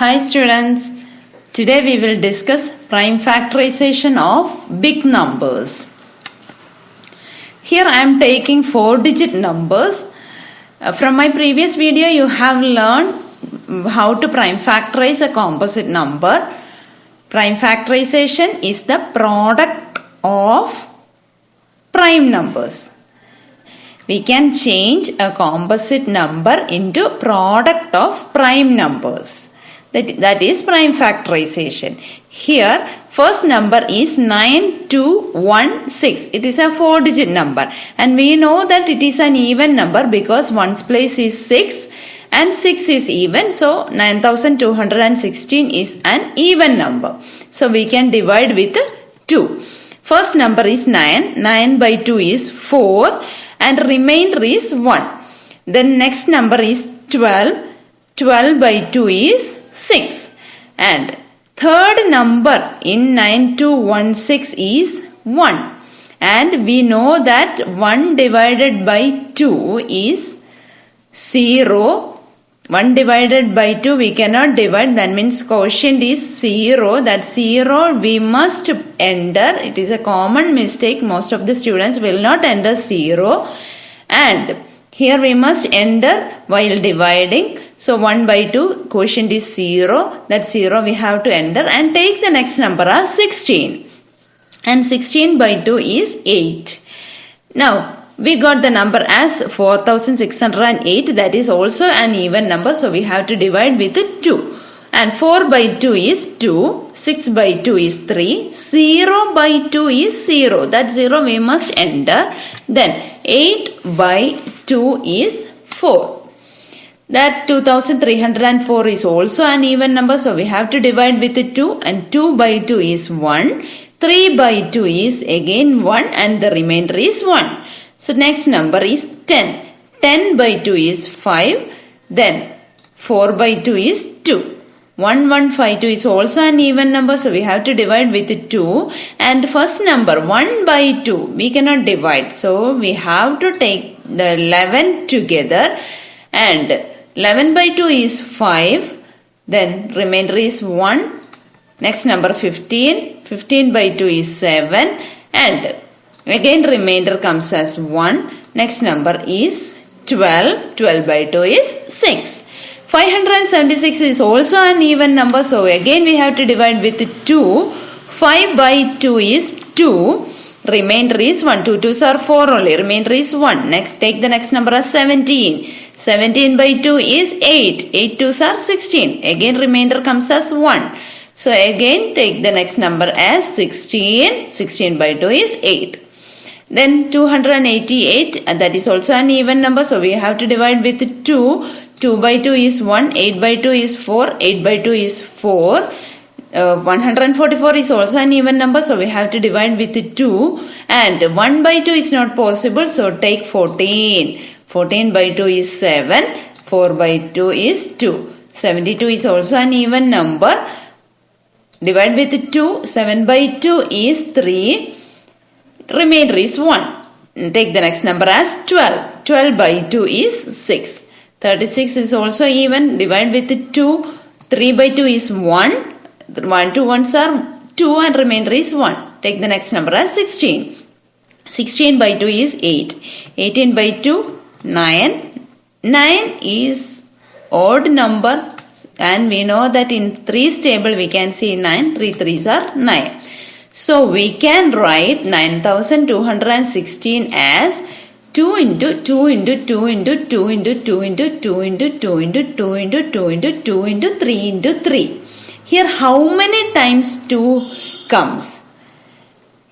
Hi students, today we will discuss prime factorization of big numbers. Here I am taking 4-digit numbers. From my previous video you have learned how to prime factorize a composite number. Prime factorization is the product of prime numbers. We can change a composite number into product of prime numbers. That is prime factorization. Here, first number is 9216. It is a 4-digit number. And we know that it is an even number because ones place is 6 and 6 is even. So, 9216 is an even number. So, we can divide with 2. First number is 9. 9 by 2 is 4. And remainder is 1. Then next number is 12. 12 by 2 is 6. And third number in 9216 is 1. And we know that 1 divided by 2 is 0. 1 divided by 2 we cannot divide. That means quotient is 0. That 0 we must enter. It is a common mistake. Most of the students will not enter 0. And here we must enter while dividing. So 1 by 2 quotient is 0. That 0 we have to enter and take the next number as 16. And 16 by 2 is 8. Now we got the number as 4608. That is also an even number. So we have to divide with 2. And 4 by 2 is 2. 6 by 2 is 3. 0 by 2 is 0. That 0 we must enter. Then 8 by 2 is 4. That 2304 is also an even number. So we have to divide with 2. And 2 by 2 is 1. 3 by 2 is again 1. And the remainder is 1. So next number is 10. 10 by 2 is 5. Then 4 by 2 is 2. 1152 is also an even number. So we have to divide with 2. And first number 1 by 2 we cannot divide. So we have to take the 11 together. And 11 by 2 is 5. Then remainder is 1. Next number 15. 15 by 2 is 7. And again remainder comes as 1. Next number is 12. 12 by 2 is 6. 576 is also an even number. So again we have to divide with 2. 5 by 2 is 2. Remainder is 1. 2 2s are 4 only. Remainder is 1. Next take the next number as 17. 17 by 2 is 8. 8 2s are 16. Again remainder comes as 1. So again take the next number as 16. 16 by 2 is 8. Then 288, that is also an even number. So we have to divide with 2. 2 by 2 is 1. 8 by 2 is 4. 8 by 2 is 4. 144 is also an even number. So we have to divide with 2. And 1 by 2 is not possible. So take 14. 14 by 2 is 7. 4 by 2 is 2. 72 is also an even number. Divide with 2. 7 by 2 is 3. Remainder is 1. Take the next number as 12. 12 by 2 is 6. 36 is also even. Divide with 2. 3 by 2 is 1. 1 2 ones are 2 and remainder is 1. Take the next number as 16. 16 by 2 is 8. 18 by 2, 9. 9 is odd number. And we know that in 3's table we can see 9. 3 3s are 9. So we can write 9216 as 2 into 2 into 2 into 2 into 2 into 2 into 2 into 2 into 2 into 2 into 3 into 3. Here how many times 2 comes?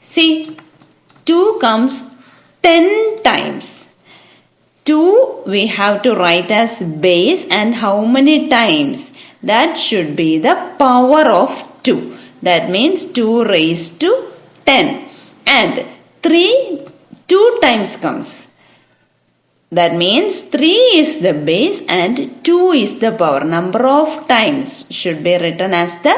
See, 2 comes 10 times. 2 we have to write as base and how many times? That should be the power of 2. That means 2 raised to 10. And 3 2 times comes. That means 3 is the base and 2 is the power. Number of times should be written as the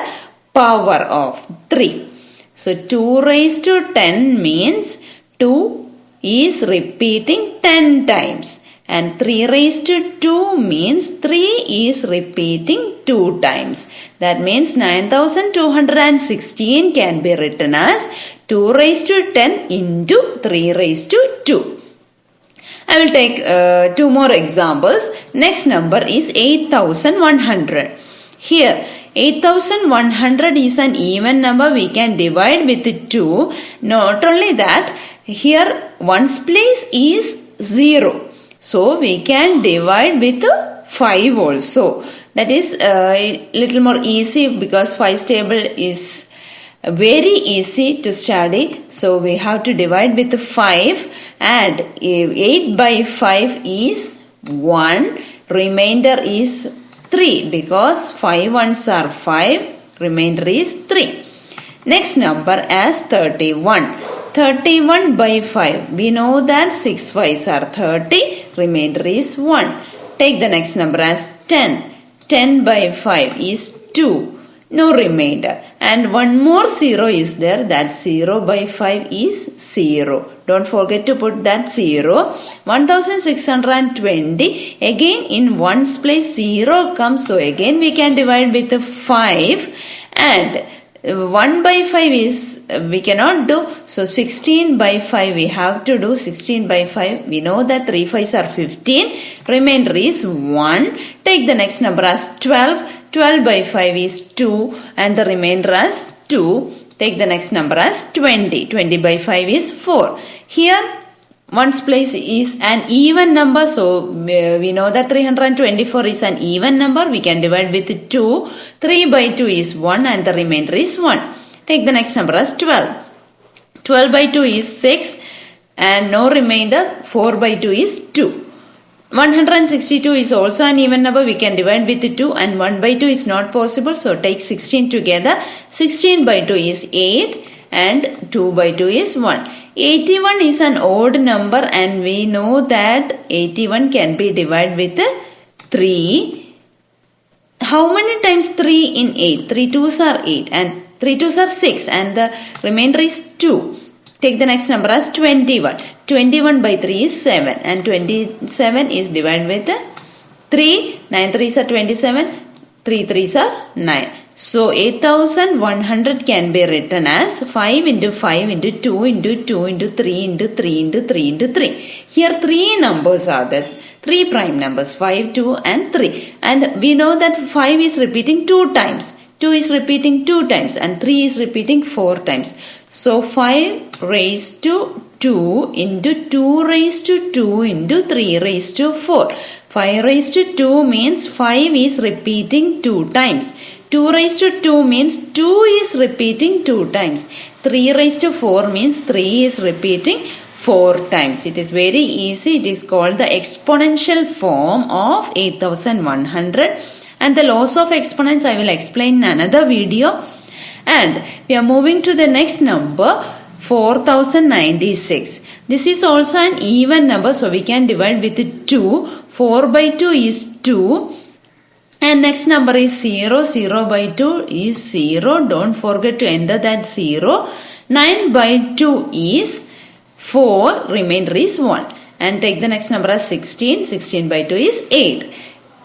power of 3. So 2 raised to 10 means 2 is repeating 10 times. and 3 raised to 2 means 3 is repeating 2 times. That means 9216 can be written as 2 raised to 10 into 3 raised to 2. I will take 2 more examples. Next number is 8100. Here 8100 is an even number. We can divide with 2. Not only that, here ones place is 0. So we can divide with 5 also. That is a little more easy because 5's table is very easy to study. So we have to divide with 5 and 8 by 5 is 1. Remainder is 3 because 5 ones are 5. Remainder is 3. Next number as 31. 31 by 5. We know that 6 5's are 30. Remainder is 1. Take the next number as 10. 10 by 5 is 2. No remainder. And one more 0 is there. That 0 by 5 is 0. Don't forget to put that 0. 1620. Again in ones place 0 comes. So again we can divide with 5. And 1 by 5 is we cannot do. So 16 by 5 we have to do. 16 by 5. We know that 3 5's are 15. Remainder is 1. Take the next number as 12. 12 by 5 is 2 and the remainder as 2. Take the next number as 20. 20 by 5 is 4. Here ones place is an even number. So we know that 324 is an even number. We can divide with 2. 3 by 2 is 1 and the remainder is 1. Take the next number as 12. 12 by 2 is 6 and no remainder. 4 by 2 is 2. 162 is also an even number. We can divide with 2 and 1 by 2 is not possible. So take 16 together. 16 by 2 is 8 and 2 by 2 is 1. 81 is an odd number and we know that 81 can be divided with 3. How many times 3 in 8? 3 2's are 8 and 3 2's are 6 and the remainder is 2. Take the next number as 21. 21 by 3 is 7 and 27 is divided with 3. 9 3's are 27. 3 3's are 9. So 8100 can be written as 5 into 5 into 2 into 2 into 3 into 3 into 3 into 3. Here 3 numbers are there. 3 prime numbers 5, 2 and 3. And we know that 5 is repeating 2 times. 2 is repeating 2 times and 3 is repeating 4 times. So 5 raised to 2 into 2 raised to 2 into 3 raised to 4. 5 raised to 2 means 5 is repeating 2 times. 2 raised to 2 means 2 is repeating 2 times. 3 raised to 4 means 3 is repeating 4 times. It is very easy. It is called the exponential form of 8100. And the laws of exponents I will explain in another video. And we are moving to the next number, 4096. This is also an even number, so we can divide with 2. 4 by 2 is 2. And next number is 0. 0 by 2 is 0. Don't forget to enter that 0. 9 by 2 is 4. Remainder is 1. And take the next number as 16. 16 by 2 is 8.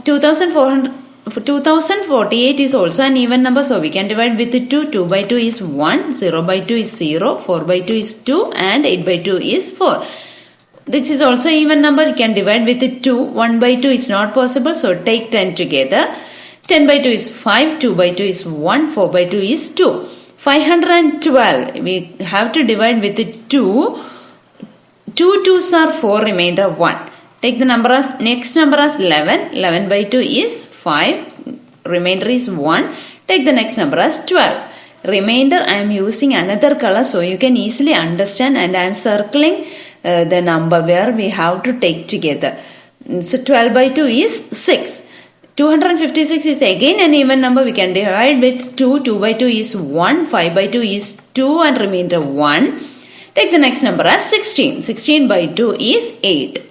2048 is also an even number, so we can divide with 2. 2 by 2 is 1. 0 by 2 is 0. 4 by 2 is 2. And 8 by 2 is 4. This is also even number. You can divide with 2. 1 by 2 is not possible, so take 10 together. 10 by 2 is 5. 2 by 2 is 1. 4 by 2 is 2. 512. We have to divide with 2. 2 2's are 4. Remainder 1. Take the number as next number as 11. 11 by 2 is 5. Remainder is 1. Take the next number as 12. Remainder I am using another color so you can easily understand, and I am circling the number where we have to take together. So 12 by 2 is 6. 256 is again an even number. We can divide with 2. 2 by 2 is 1. 5 by 2 is 2 and remainder 1. Take the next number as 16. 16 by 2 is 8.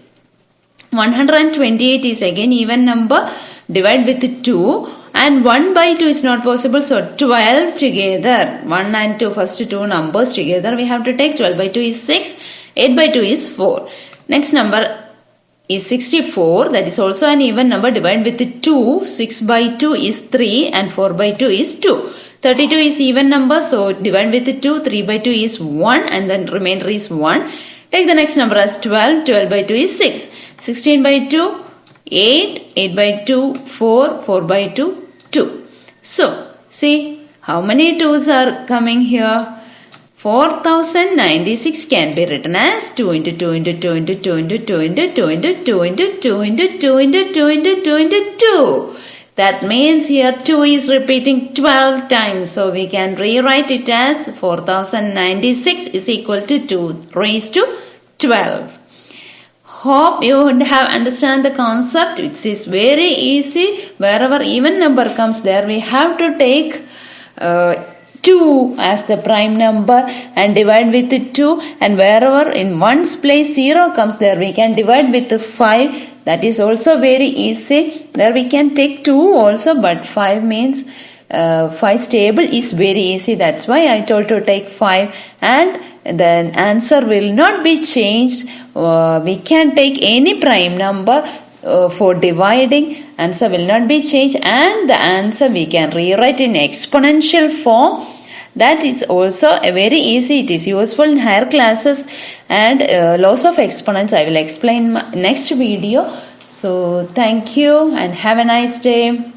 128 is again even number. Divide with 2 and 1 by 2 is not possible, so 12 together. 1 and 2, first 2 numbers together we have to take. 12 by 2 is 6. 8 by 2 is 4. Next number is 64. That is also an even number. Divide with 2. 6 by 2 is 3 and 4 by 2 is 2. 32 is even number. So divide with 2. 3 by 2 is 1 and then remainder is 1. Take the next number as 12. 12 by 2 is 6. 16 by 2, 8. 8 by 2, 4. 4 by 2, 2. So see how many 2's are coming here. 4096 can be written as 2 into 2 into 2 into 2 into 2 into 2 into 2 into 2 into 2 into 2 into 2 into 2. That means here 2 is repeating 12 times. So we can rewrite it as 4096 is equal to 2 raised to 12. Hope you have understand the concept. It is very easy. Wherever even number comes there, we have to take 2 as the prime number and divide with 2, and wherever in ones place 0 comes there, we can divide with 5. That is also very easy. There we can take 2 also, but 5 means 5 table is very easy. That's why I told to take 5, and the answer will not be changed. We can take any prime number for dividing. Answer will not be changed, and the answer we can rewrite in exponential form. That is also a very easy. It is useful in higher classes, and laws of exponents I will explain in my next video. So thank you and have a nice day.